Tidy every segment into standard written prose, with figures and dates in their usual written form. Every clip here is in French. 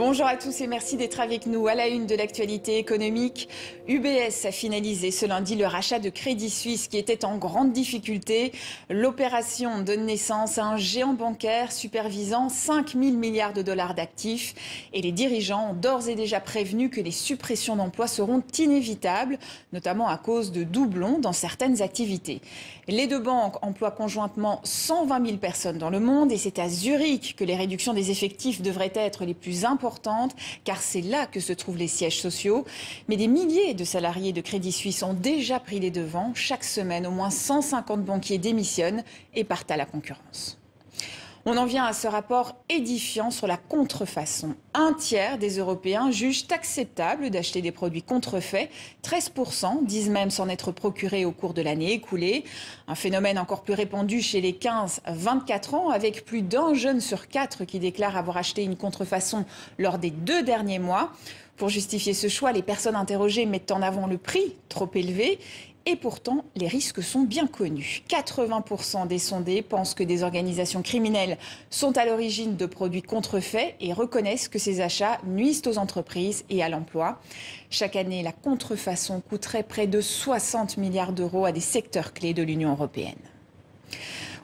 Bonjour à tous et merci d'être avec nous. À la une de l'actualité économique, UBS a finalisé ce lundi le rachat de Crédit Suisse qui était en grande difficulté. L'opération donne naissance à un géant bancaire supervisant 5 000 milliards de dollars d'actifs. Et les dirigeants ont d'ores et déjà prévenu que les suppressions d'emplois seront inévitables, notamment à cause de doublons dans certaines activités. Les deux banques emploient conjointement 120 000 personnes dans le monde et c'est à Zurich que les réductions des effectifs devraient être les plus importantes, car c'est là que se trouvent les sièges sociaux. Mais des milliers de salariés de Crédit Suisse ont déjà pris les devants. Chaque semaine, au moins 150 banquiers démissionnent et partent à la concurrence. On en vient à ce rapport édifiant sur la contrefaçon. Un tiers des Européens jugent acceptable d'acheter des produits contrefaits. 13% disent même s'en être procurés au cours de l'année écoulée. Un phénomène encore plus répandu chez les 15-24 ans, avec plus d'un jeune sur 4 qui déclare avoir acheté une contrefaçon lors des 2 derniers mois. Pour justifier ce choix, les personnes interrogées mettent en avant le prix trop élevé. Et pourtant, les risques sont bien connus. 80% des sondés pensent que des organisations criminelles sont à l'origine de produits contrefaits et reconnaissent que ces achats nuisent aux entreprises et à l'emploi. Chaque année, la contrefaçon coûterait près de 60 milliards d'euros à des secteurs clés de l'Union européenne.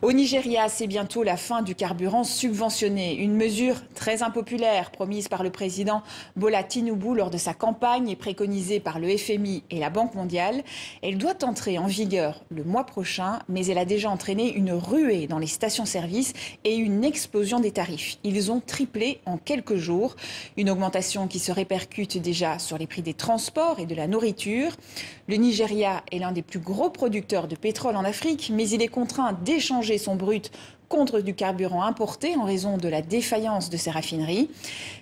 Au Nigeria, c'est bientôt la fin du carburant subventionné. Une mesure très impopulaire promise par le président Bola Tinubu lors de sa campagne et préconisée par le FMI et la Banque mondiale. Elle doit entrer en vigueur le mois prochain, mais elle a déjà entraîné une ruée dans les stations-service et une explosion des tarifs. Ils ont triplé en quelques jours. Une augmentation qui se répercute déjà sur les prix des transports et de la nourriture. Le Nigeria est l'un des plus gros producteurs de pétrole en Afrique, mais il est contraint d'échanger son brut contre du carburant importé en raison de la défaillance de ses raffineries.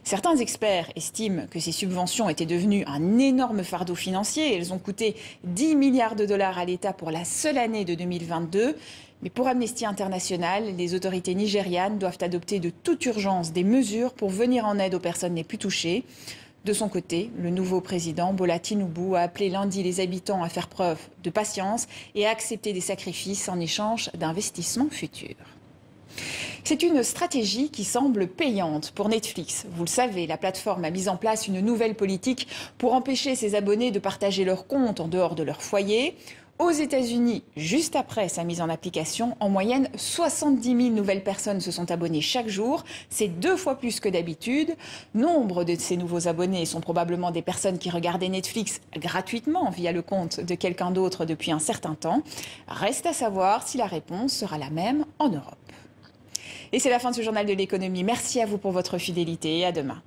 Certains experts estiment que ces subventions étaient devenues un énorme fardeau financier. Elles ont coûté 10 milliards de dollars à l'État pour la seule année de 2022. Mais pour Amnesty International, les autorités nigérianes doivent adopter de toute urgence des mesures pour venir en aide aux personnes les plus touchées. De son côté, le nouveau président Bola Tinubu a appelé lundi les habitants à faire preuve de patience et à accepter des sacrifices en échange d'investissements futurs. C'est une stratégie qui semble payante pour Netflix. Vous le savez, la plateforme a mis en place une nouvelle politique pour empêcher ses abonnés de partager leurs comptes en dehors de leur foyer. Aux États-Unis, juste après sa mise en application, en moyenne, 70 000 nouvelles personnes se sont abonnées chaque jour. C'est 2 fois plus que d'habitude. Nombre de ces nouveaux abonnés sont probablement des personnes qui regardaient Netflix gratuitement via le compte de quelqu'un d'autre depuis un certain temps. Reste à savoir si la réponse sera la même en Europe. Et c'est la fin de ce journal de l'économie. Merci à vous pour votre fidélité et à demain.